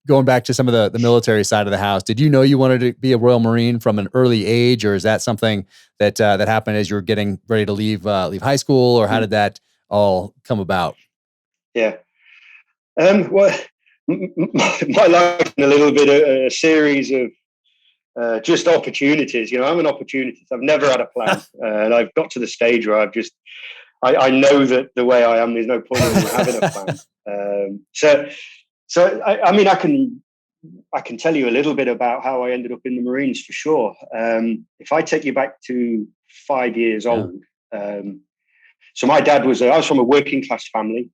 going back to some of the military side of the house, did you know you wanted to be a Royal Marine from an early age, or is that something that that happened as you were getting ready to leave high school, or how did that all come about? Yeah. Well, my life in a little bit a series of just opportunities. I'm an opportunist. I've never had a plan, and I've got to the stage where I know that the way I am, there's no point in having a plan. I mean, I can tell you a little bit about how I ended up in the Marines for sure. If I take you back to 5 years old, so my dad I was from a working class family.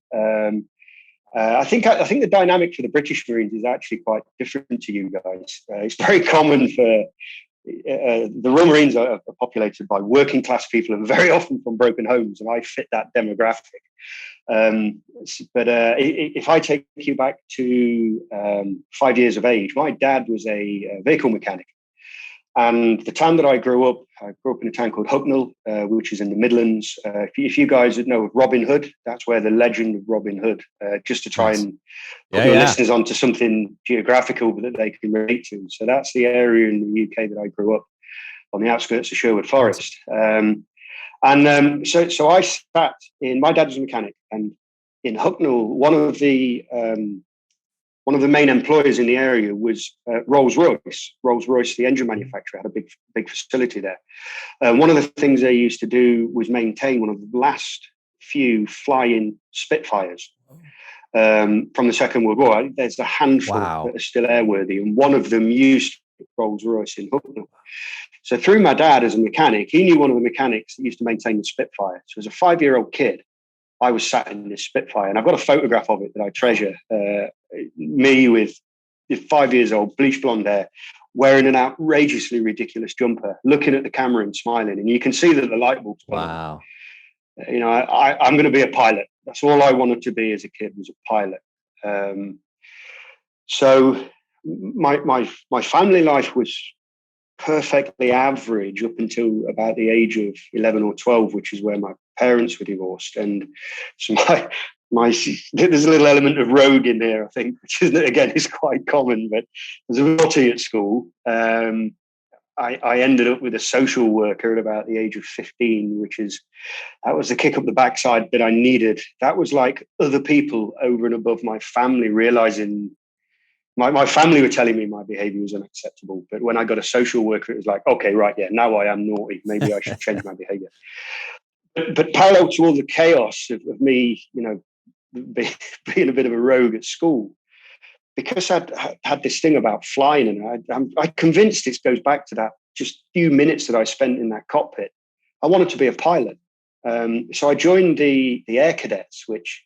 I think the dynamic for the British Marines is actually quite different to you guys. It's very common for the Royal Marines are populated by working class people and very often from broken homes, and I fit that demographic. But if I take you back to 5 years of age, my dad was a vehicle mechanic. And the town that I grew up in a town called Hucknall, which is in the Midlands. If you guys know of Robin Hood, that's where the legend of Robin Hood, just to try and put your listeners onto something geographical that they can relate to. So that's the area in the UK that I grew up, on the outskirts of Sherwood Forest. So I sat in, my dad was a mechanic, and in Hucknall, one of the main employers in the area was Rolls-Royce. Rolls-Royce, the engine manufacturer, had a big facility there. One of the things they used to do was maintain one of the last few flying Spitfires from the Second World War. There's a handful that are still airworthy, and one of them used Rolls-Royce in Hucknall. So through my dad as a mechanic, he knew one of the mechanics that used to maintain the Spitfire. So as a 5-year-old kid, I was sat in this Spitfire, and I've got a photograph of it that I treasure. Me with 5 years old, bleach blonde hair, wearing an outrageously ridiculous jumper, looking at the camera and smiling. And you can see that the light bulb's gone on. I'm going to be a pilot. That's all I wanted to be as a kid, was a pilot. So my family life was perfectly average up until about the age of 11 or 12, which is where my parents were divorced. And so there's a little element of rogue in there, I think, which is quite common, but there's a naughty at school. I ended up with a social worker at about the age of 15, that was the kick up the backside that I needed. That was like other people over and above my family realizing. My family were telling me my behavior was unacceptable, but when I got a social worker, it was like, okay, right, yeah, now I am naughty. Maybe I should change my behavior. But parallel to all the chaos of me, being a bit of a rogue at school, because I'd had this thing about flying, and I'm convinced it goes back to that just few minutes that I spent in that cockpit. I wanted to be a pilot. So I joined the Air Cadets, which,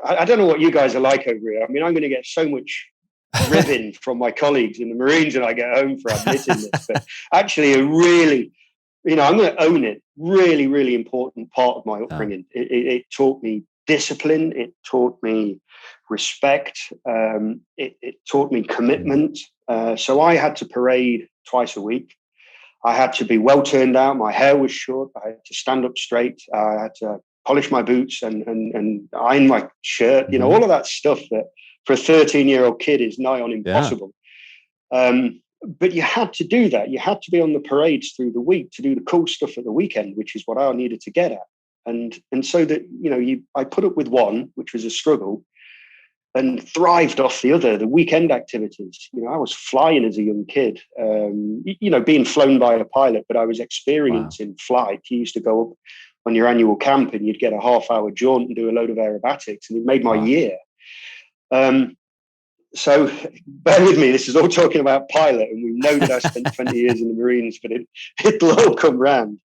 I don't know what you guys are like over here. I mean, I'm going to get so much ribbing from my colleagues in the Marines when I get home for admitting this, but actually a really, I'm going to own it, really, really important part of my upbringing. It taught me discipline. It taught me respect. It taught me commitment. So I had to parade twice a week. I had to be well turned out. My hair was short. I had to stand up straight. I had to polish my boots and iron my shirt, all of that stuff that for a 13-year-old kid is nigh on impossible. But you had to do that. You had to be on the parades through the week to do the cool stuff at the weekend, which is what I needed to get at. And so that, I put up with one, which was a struggle, and thrived off the other, the weekend activities. I was flying as a young kid, being flown by a pilot, but I was experiencing flight. You used to go up on your annual camp and you'd get a half-hour jaunt and do a load of aerobatics, and it made my year. So bear with me, this is all talking about pilot, and we know that I spent 20 years in the Marines, but it'll all come round.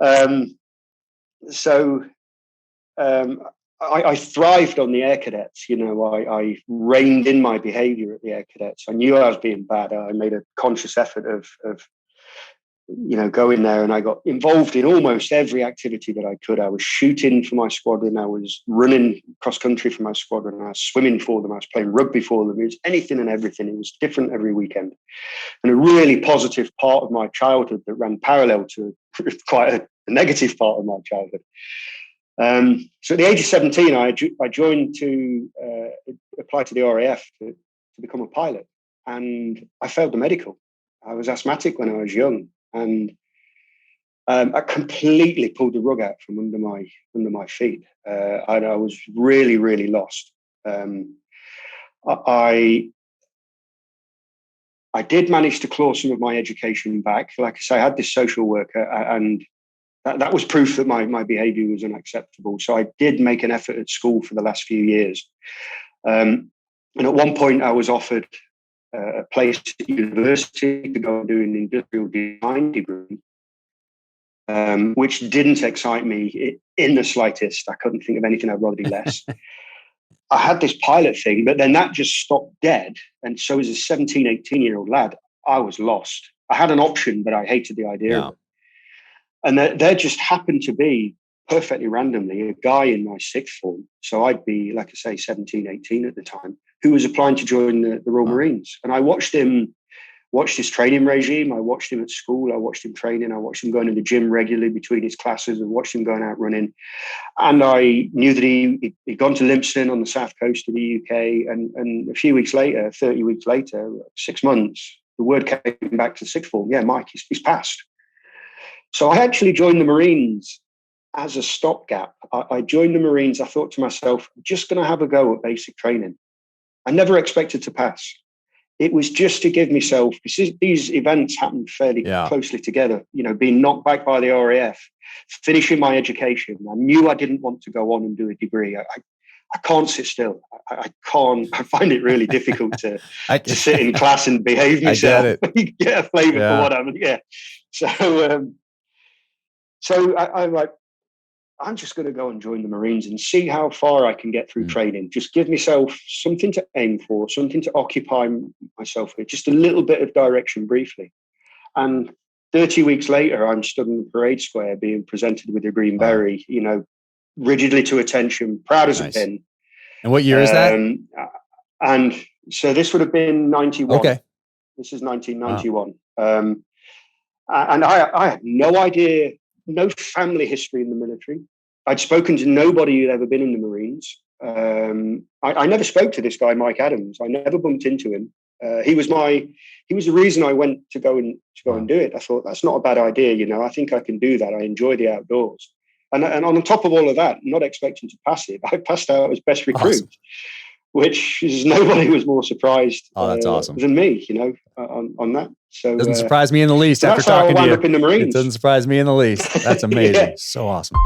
I thrived on the Air Cadets. I reined in my behavior at the Air Cadets. I knew I was being bad. I made a conscious effort of going there, and I got involved in almost every activity that I could. I was shooting for my squadron. I was running cross country for my squadron. I was swimming for them. I was playing rugby for them. It was anything and everything. It was different every weekend. And a really positive part of my childhood that ran parallel to quite a negative part of my childhood. So at the age of 17, I joined to apply to the RAF to to become a pilot. And I failed the medical. I was asthmatic when I was young, and I completely pulled the rug out from under my feet. And I was really, really lost. I did manage to claw some of my education back. Like I say, I had this social worker, and that was proof that my behavior was unacceptable. So I did make an effort at school for the last few years. And at one point, I was offered a place at university to go and do an industrial design degree, which didn't excite me in the slightest. I couldn't think of anything I'd rather do less. I had this pilot thing, but then that just stopped dead. And so as a 17, 18-year-old lad, I was lost. I had an option, but I hated the idea of it. And there just happened to be, perfectly randomly, a guy in my sixth form, so I'd be, like I say, 17, 18 at the time, who was applying to join the Royal Marines. And I watched his training regime. I watched him at school. I watched him training. I watched him going to the gym regularly between his classes, and watched him going out running. And I knew that he'd gone to Lympstone on the south coast of the UK. And a few weeks later, 30 weeks later, 6 months, the word came back to sixth form. Yeah, Mike, he's passed. So I actually joined the Marines as a stopgap. I joined the Marines. I thought to myself, I'm just going to have a go at basic training. I never expected to pass. It was just to give myself, because these events happened fairly closely together, being knocked back by the RAF, finishing my education. I knew I didn't want to go on and do a degree. I can't sit still. I can't. I find it really difficult to sit in class and behave myself. I get it. You get a flavour for what I'm. Yeah. So I'm like, I'm just going to go and join the Marines and see how far I can get through training. Just give myself something to aim for, something to occupy myself with, just a little bit of direction briefly. And 30 weeks later, I'm stood in the parade square being presented with a green beret, rigidly to attention, proud as a pin. And what year is that? And so this would have been 91. Okay. This is 1991. Wow. And I had no idea, no family history in the military. I'd spoken to nobody who'd ever been in the Marines. I never spoke to this guy, Mike Adams. I never bumped into him. He was the reason I went to go and do it. I thought, that's not a bad idea. I think I can do that. I enjoy the outdoors. And on top of all of that, not expecting to pass it, I passed out as best recruit, awesome. Which is, nobody was more surprised that's awesome. than me, on that. So doesn't surprise me in the least after that's how talking I wound to you. Up in the Marines. It doesn't surprise me in the least. That's amazing. So awesome.